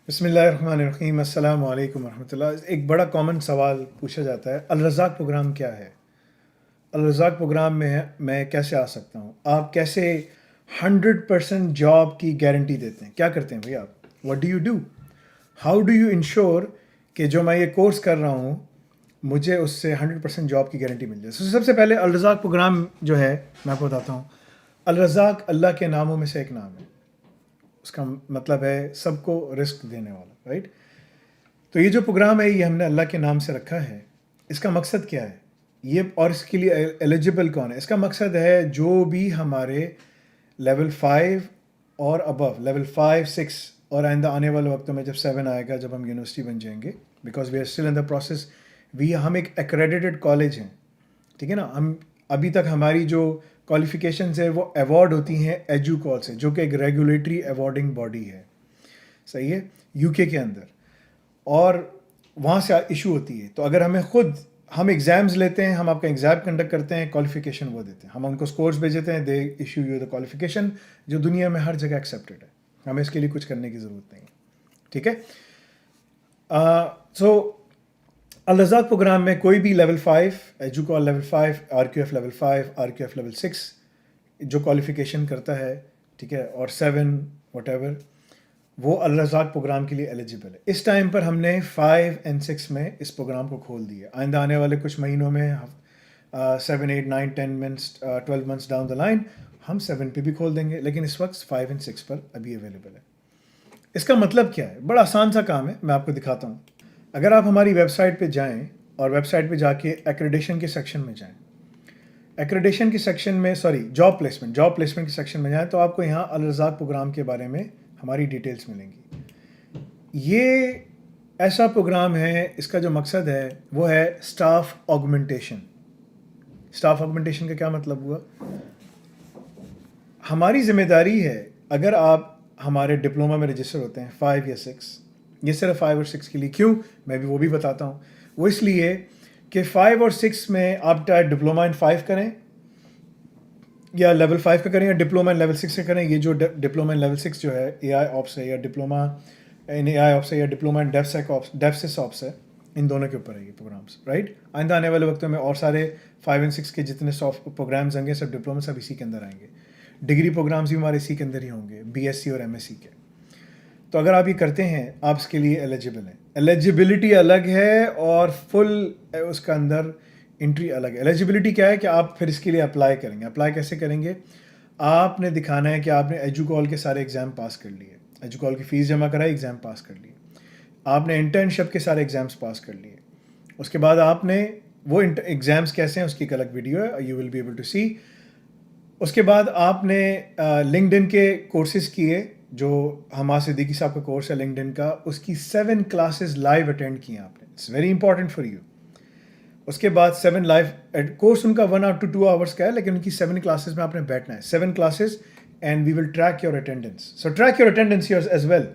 بسم اللہ الرحمن الرحیم، السلام علیکم ورحمۃ اللہ۔ ایک بڑا کامن سوال پوچھا جاتا ہے، الرزاق پروگرام کیا ہے؟ الرزاق پروگرام میں کیسے آ سکتا ہوں؟ آپ کیسے 100% جاب کی گارنٹی دیتے ہیں؟ کیا کرتے ہیں بھائی آپ؟ What do you do? How do you ensure کہ جو میں یہ کورس کر رہا ہوں مجھے اس سے 100% جاب کی گارنٹی مل جائے؟ سب سے پہلے الرزاق پروگرام جو ہے میں آپ کو بتاتا ہوں۔ الرزاق اللہ کے ناموں میں سے ایک نام ہے، اس کا مطلب ہے سب کو رزق دینے والا، رائٹ؟ تو یہ جو پروگرام ہے یہ ہم نے اللہ کے نام سے رکھا ہے۔ اس کا مقصد کیا ہے یہ، اور اس کے لیے ایلیجبل کون ہے؟ اس کا مقصد ہے جو بھی ہمارے لیول 5 اور ابو، لیول 5 6 اور آئندہ آنے والے وقتوں میں جب 7 آئے گا، جب ہم یونیورسٹی بن جائیں گے، because we are still in the process, ہم ایک ایکریڈیٹڈ کالج ہیں، ٹھیک ہے نا؟ ہم ابھی تک ہماری جو کوالیفیکیشنز ہے وہ ایوارڈ ہوتی ہیں ایجو کال سے، جو کہ ایک ریگولیٹری ایوارڈنگ باڈی ہے، صحیح ہے، یو کے اندر، اور وہاں سے ایشو ہوتی ہے۔ تو اگر ہم ایگزامز لیتے ہیں، ہم آپ کا ایگزام کنڈکٹ کرتے ہیں، کوالیفیکیشن وہ دیتے ہیں، ہم ان کو اسکورس بھیجتے ہیں، they issue you the qualification, جو دنیا میں ہر جگہ ایکسیپٹیڈ ہے، ہمیں اس کے لیے کچھ کرنے کی ضرورت نہیں ہے، ٹھیک ہے؟ سو الرزاق پروگرام میں کوئی بھی level 5 EduQual level 5 R Q F level 5 R Q F level 6 جو کوالیفیکیشن کرتا ہے، ٹھیک ہے، اور 7 واٹ ایور، وہ الرزاق پروگرام کے لیے ایلیجبل ہے۔ اس ٹائم پر ہم نے 5 اور 6 میں اس پروگرام کو کھول دیا۔ آئندہ آنے والے کچھ مہینوں میں 7 8 9 10 months 12 months down the line ہم 7 پہ بھی کھول دیں گے، لیکن اس وقت 5 اور 6 پر ابھی اویلیبل ہے۔ اس کا مطلب کیا ہے؟ بڑا آسان سا کام ہے، میں آپ کو دکھاتا ہوں۔ اگر آپ ہماری ویب سائٹ پہ جائیں اور ویب سائٹ پہ جا کے ایکریڈیشن کے سیکشن میں جائیں، ایکریڈیشن کے سیکشن میں جاب پلیسمنٹ کے سیکشن میں جائیں، تو آپ کو یہاں الرزاق پروگرام کے بارے میں ہماری ڈیٹیلز ملیں گی۔ یہ ایسا پروگرام ہے، اس کا جو مقصد ہے وہ ہے اسٹاف آگمنٹیشن۔ اسٹاف آگمنٹیشن کا کیا مطلب ہوا؟ ہماری ذمہ داری ہے، اگر آپ ہمارے ڈپلوما میں رجسٹر ہوتے ہیں 5 یا 6، یہ صرف 5 اور 6 کے لیے، کیوں میں بھی وہ بھی بتاتا ہوں۔ وہ اس لیے کہ 5 اور 6 میں آپ چاہے ڈپلوما ان 5 کریں یا لیول 5 کا کریں یا ڈپلوما ان لیول 6 کا کریں۔ یہ جو ڈپلوما ان لیول 6 جو ہے اے آئی آپس ہے، یا ڈپلوما ان اے آئی آپس ہے، یا ڈپلوما ان ڈیف آپس ہے، ان دونوں کے اوپر ہے یہ پروگرامس، رائٹ؟ آئندہ آنے والے وقتوں میں اور سارے 5 اور 6 کے جتنے پروگرامز ہوں گے، سب ڈپلوما سب اسی کے اندر آئیں گے۔ ڈگری پروگرامز بھی ہمارے اسی کے اندر ہی ہوں گے، بی ایس سی اور ایم ایس سی کے۔ تو اگر آپ یہ کرتے ہیں، آپ اس کے لیے ایلیجبل ہیں۔ ایلیجبلٹی الگ ہے اور فل اس کا اندر انٹری الگ ہے۔ ایلیجبلٹی کیا ہے کہ آپ پھر اس کے لیے اپلائی کریں گے۔ اپلائی کیسے کریں گے؟ آپ نے دکھانا ہے کہ آپ نے ایجوکال کے سارے ایگزام پاس کر لیے، ایجوکال کی فیس جمع کرائی، ایگزام پاس کر لیے، آپ نے انٹرنشپ کے سارے ایگزامس پاس کر لیے۔ اس کے بعد آپ نے وہ ایگزامس کیسے ہیں اس کی ایک الگ ویڈیو ہے، you will be able to see. اس کے بعد آپ نے لنکڈ ان کے کورسز کیے، جو حماد صدیقی صاحب کا کورس ہے لنکڈ ان کا، اس کی 7 کلاسز لائیو اٹینڈ کی ہیں آپ نے۔ It's very important for you. اس کے بعد 7 لائیو کورس ان کا 1 اور 2 آورس کا ہے، لیکن ان کی 7 کلاسز میں آپ نے بیٹھنا ہے، 7 classes, and we will track your attendance. So track your attendance as well,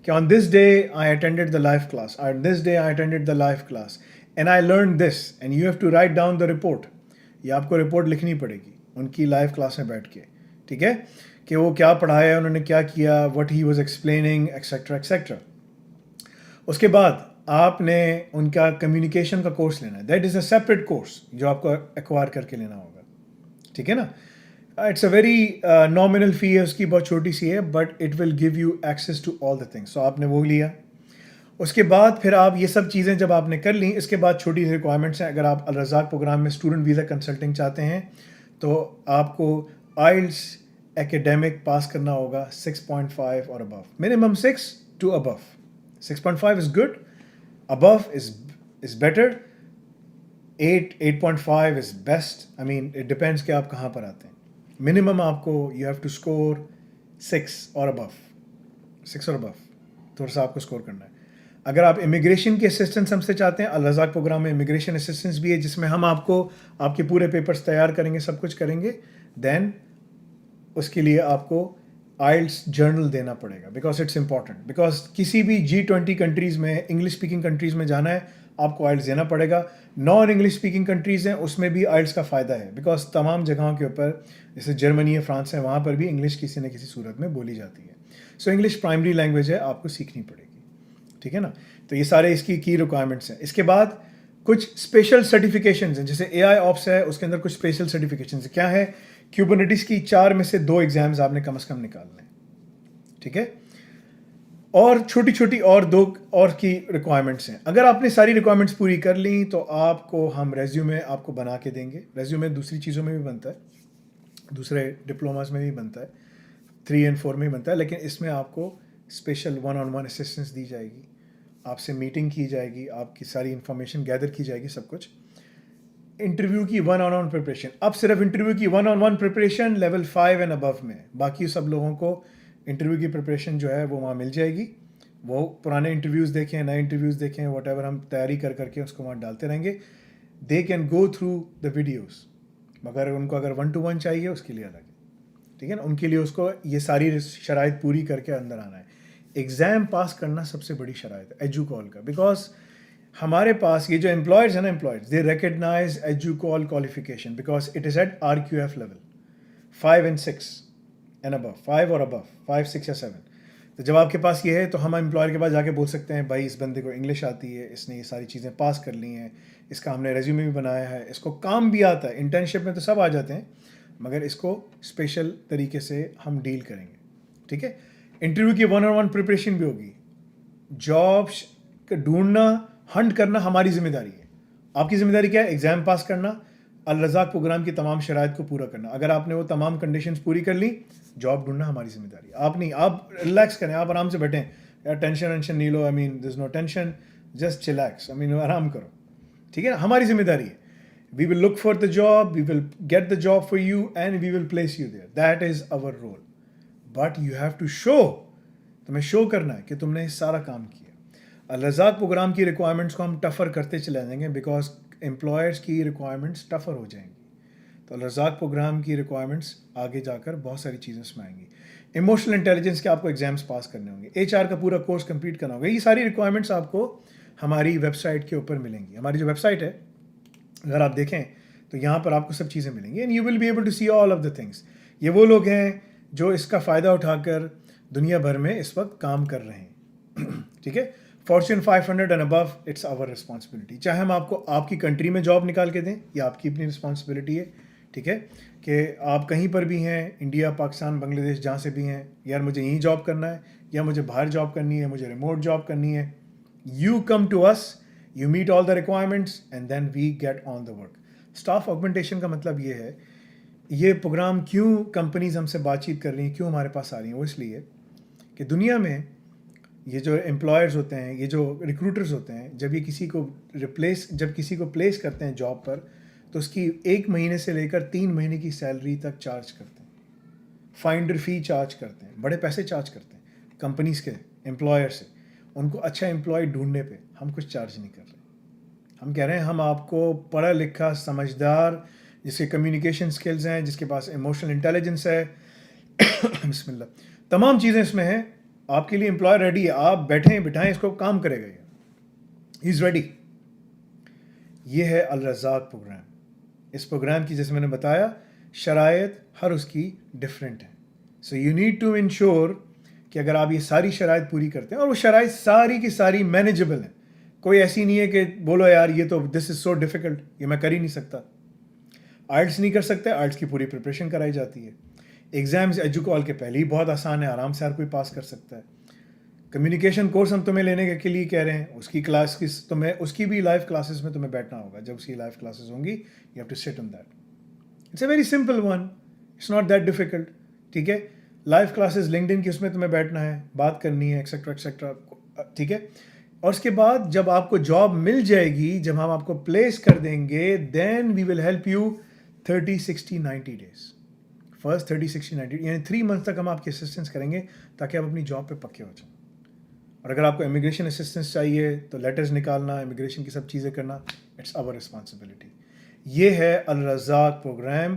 کہ on this day I attended the live class, on this day I attended the live class and I learn this, and you have to write down the report. یہ آپ کو report لکھنی پڑے گی ان کی live class میں بیٹھ کے، ٹھیک ہے، کہ وہ کیا پڑھایا، انہوں نے کیا کیا، what he was explaining, etcetera etcetera. اس کے بعد آپ نے ان کا کمیونیکیشن کا کورس لینا ہے، that is a separate course جو آپ کو ایکوائر کر کے لینا ہوگا، ٹھیک ہے نا؟ اٹس اے ویری نامنل فی ہے اس کی، بہت چھوٹی سی ہے، but it will give you access to all the things. So آپ نے وہ لیا۔ اس کے بعد پھر آپ یہ سب چیزیں جب آپ نے کر لیں، اس کے بعد چھوٹی سی ریکوائرمنٹس ہیں۔ اگر آپ الرزاق پروگرام میں اسٹوڈنٹ ویزا کنسلٹنگ چاہتے ہیں تو آپ کو آئلٹس ایکیڈیمک پاس کرنا ہوگا 6.5 اور above, minimum 6 to above. 6.5 is good, above is better, 8.5 is best. I mean it depends کہ آپ کہاں پر آتے ہیں۔ منیمم آپ کو یو ہیو ٹو اسکور 6 اور ابو، 6 اور ابو تھوڑا سا آپ کو اسکور کرنا ہے۔ اگر آپ امیگریشن کی اسسٹنس ہم سے چاہتے ہیں، الرزاق پروگرام میں امیگریشن اسسٹنس بھی ہے، جس میں ہم آپ کو آپ کے پورے پیپرز تیار کریں گے، سب کچھ کریں گے، دین اس کے لیے آپ کو آئلٹس جرنل دینا پڑے گا، بیکاز اٹس امپورٹنٹ۔ بیکاز کسی بھی G20 کنٹریز میں، انگلش اسپیکنگ کنٹریز میں جانا ہے، آپ کو آئلٹس دینا پڑے گا۔ نان انگلش اسپیکنگ کنٹریز ہیں، اس میں بھی آئلٹس کا فائدہ ہے، بیکاز تمام جگہوں کے اوپر، جیسے جرمنی ہے، فرانس ہے، وہاں پر بھی انگلش کسی نہ کسی صورت میں بولی جاتی ہے۔ سو انگلش پرائمری لینگویج ہے، آپ کو سیکھنی پڑے گی۔ ٹھیک ہے نا. تو یہ سارے اس کی ریکوائرمنٹس ہیں. اس کے بعد کچھ اسپیشل سرٹیفکیشنز ہیں, جیسے اے آئی آپس ہے, اس کے اندر کچھ اسپیشل سرٹیفکیشنز ہیں. کیا ہے؟ کیوبرنیٹس کی 4 میں سے 2 ایگزامز آپ نے کم از کم نکالنے ہیں. ٹھیک ہے, اور چھوٹی چھوٹی اور 2 اور کی ریکوائرمنٹس ہیں. اگر آپ نے ساری ریکوائرمنٹس پوری کر لیں تو آپ کو ہم ریزیومے آپ کو بنا کے دیں گے. ریزیومے دوسری چیزوں میں بھی بنتا ہے, دوسرے ڈپلوماز میں بھی بنتا ہے, 3 اور 4 میں بھی بنتا ہے, لیکن اس میں آپ کو اسپیشل 1-on-1 اسسٹنس دی جائے گی, آپ سے میٹنگ کی جائے گی, آپ کی ساری انفارمیشن گیدر کی جائے گی, سب کچھ. انٹرویو کی 1-on-1 پریپریشن. اب صرف انٹرویو کی 1-on-1 preparation level 5 and above میں ہے. باقی سب لوگوں کو انٹرویو کی پریپریشن جو ہے وہ وہاں مل جائے گی. وہ پرانے انٹرویوز دیکھیں, نئے انٹرویوز دیکھیں, واٹ ایور ہم تیاری کر کے اس کو وہاں ڈالتے رہیں گے. They can go through the videos, مگر ان کو اگر 1-to-1 چاہیے اس کے لیے الگ ہے. ٹھیک ہے نا, ان کے لیے اس کو یہ ساری شرائط پوری کر کے اندر آنا ہے. ایگزام پاس کرنا سب سے بڑی شرائط ہے ایجو کال کا, بیکاز ہمارے پاس یہ جو امپلائرز ہیں نا, employers they recognise EduQual qualification because it is at RQF level 5 and 6 and above, 5 اور ابو, 5, 6 یا 7. تو جب آپ کے پاس یہ ہے تو ہم امپلائر کے پاس جا کے بول سکتے ہیں بھائی اس بندے کو انگلش آتی ہے, اس نے یہ ساری چیزیں پاس کر لی ہیں, اس کا ہم نے ریزیومے بھی بنایا ہے, اس کو کام بھی آتا ہے. انٹرنشپ میں تو سب آ جاتے ہیں, مگر اس کو اسپیشل طریقے سے ہم ڈیل کریں گے. ٹھیک ہے, انٹرویو کی 1-on-1 پریپریشن بھی ہوگی. جاب ڈھونڈنا, ہنٹ کرنا ہماری ذمہ داری ہے. آپ کی ذمہ داری کیا ہے؟ ایگزام پاس کرنا, الرزاق پروگرام کی تمام شرائط کو پورا کرنا. اگر آپ نے وہ تمام کنڈیشنز پوری کر لی, جاب ڈھونڈنا ہماری ذمہ داری ہے. آپ نہیں, آپ ریلیکس کریں, آپ آرام سے بیٹھیں, یار ٹینشن نہیں لو, دیر از نو ٹینشن, جسٹ چلیکس, آرام کرو. ٹھیک ہے نا, ہماری ذمہ داری ہے. We will look for the job, we will get the job for you and we will place you there. That is our role. But you have to show, تمہیں شو کرنا ہے کہ تم نے سارا کام کیا. الرزاق پروگرام کی ریکوائرمنٹس کو ہم ٹفر کرتے چلے جائیں گے بیکاز امپلائرس کی ریکوائرمنٹس ٹفر ہو جائیں گی. تو الرزاق پروگرام کی ریکوائرمنٹس آگے جا کر بہت ساری چیزیں اس میں آئیں گی. ایموشنل انٹیلیجنس کے آپ کو ایگزامس پاس کرنے ہوں گے, HR کا پورا کورس کمپلیٹ کرنا ہوگا. یہ ساری ریکوائرمنٹس آپ کو ہماری ویب سائٹ کے اوپر ملیں گی. ہماری جو ویب سائٹ ہے اگر آپ دیکھیں تو یہاں پر آپ کو سب چیزیں ملیں گی, and you will be able to see all of the things. یہ وہ لوگ ہیں جو اس کا فائدہ اٹھا کر دنیا بھر میں اس وقت کام کر رہے ہیں. ٹھیک ہے, Fortune 500 and above, it's our responsibility. چاہے ہم آپ کو آپ کی کنٹری میں جاب نکال کے دیں, یہ آپ کی اپنی رسپانسبلٹی ہے. ٹھیک ہے, کہ آپ کہیں پر بھی ہیں, انڈیا, پاکستان, بنگلہ دیش, جہاں سے بھی ہیں, یار مجھے یہیں جاب کرنا ہے یا مجھے باہر جاب کرنی ہے, مجھے ریموٹ جاب کرنی ہے, you come to us, you meet all the requirements and then we get on the work. Staff augmentation کا مطلب یہ ہے, یہ پروگرام کیوں کمپنیز ہم سے بات چیت کر رہی ہیں, کیوں ہمارے پاس آ رہی ہیں, وہ اس لیے کہ دنیا میں یہ جو امپلائرز ہوتے ہیں, یہ جو ریکروٹرز ہوتے ہیں, جب یہ کسی کو کسی کو پلیس کرتے ہیں جاب پر, تو اس کی 1 مہینے سے لے کر 3 مہینے کی سیلری تک چارج کرتے ہیں. فائنڈر فی چارج کرتے ہیں, بڑے پیسے چارج کرتے ہیں کمپنیز کے امپلائر سے. ان کو اچھا امپلائی ڈھونڈنے پہ ہم کچھ چارج نہیں کر رہے. ہم کہہ رہے ہیں ہم آپ کو پڑھا لکھا, سمجھدار, جس کے کمیونیکیشن اسکلز ہیں, جس کے پاس ایموشنل انٹیلیجنس ہے, بسم اللہ, تمام چیزیں اس میں ہیں, آپ کے لیے امپلائر ریڈی ہے. آپ بیٹھیں بٹھائیں, اس کو کام کرے گا, یہ از ریڈی. یہ ہے الرزاق پروگرام. اس پروگرام کی جیسے میں نے بتایا شرائط ہر اس کی ڈفرینٹ ہیں. So you need to ensure کہ اگر آپ یہ ساری شرائط پوری کرتے ہیں, اور وہ شرائط ساری کی ساری مینیجبل ہیں, کوئی ایسی نہیں ہے کہ بولو یار یہ تو دس از سو ڈیفیکلٹ, یہ میں کر ہی نہیں سکتا. آئلٹس نہیں کر سکتے, آئلٹس کی پوری پریپریشن کرائی جاتی ہے. ایگزامز ایجو کال کے پہلے ہی بہت آسان ہے, آرام سے ہر کوئی پاس کر سکتا ہے. کمیونیکیشن کورس ہم تمہیں لینے کے لیے کہہ رہے ہیں, اس کی کلاس کی تمہیں اس کی بھی لائیو کلاسز میں تمہیں بیٹھنا ہوگا. جب اس کی لائیو کلاسز ہوں گی, you have to sit on that. It's a very simple one, it's not that difficult. ٹھیک ہے, لائیو کلاسز لنکڈ ان کی, اس میں تمہیں بیٹھنا ہے, بات کرنی ہے, ایکسیٹرا ایکسیٹرا. ٹھیک ہے, اور اس کے بعد جب آپ کو جاب مل جائے گی, جب ہم آپ کو پلیس کر دیں گے, then we will help you 30, 60, 90 days. First 30, 60, 90 یعنی 3 months تک ہم آپ کی اسسٹنس کریں گے تاکہ آپ اپنی جاب پہ پکے ہو جائیں. اور اگر آپ کو امیگریشن اسسٹنس چاہیے تو لیٹرز نکالنا, امیگریشن کی سب چیزیں کرنا, اٹس آور رسپانسبلٹی. یہ ہے الرزاق پروگرام.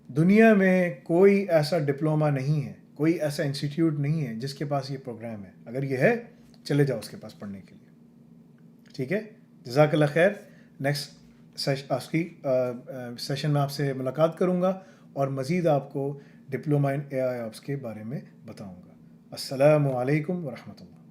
دنیا میں کوئی ایسا ڈپلوما نہیں ہے, کوئی ایسا انسٹیٹیوٹ نہیں ہے جس کے پاس یہ پروگرام ہے. اگر یہ ہے, چلے جاؤ اس کے پاس پڑھنے کے لیے. ٹھیک ہے, جزاک اللہ خیر. نیکسٹ سیشن میں آپ سے ملاقات کروں گا اور مزید آپ کو ڈپلوما ان AI آپس کے بارے میں بتاؤں گا. السلام علیکم ورحمۃ اللہ.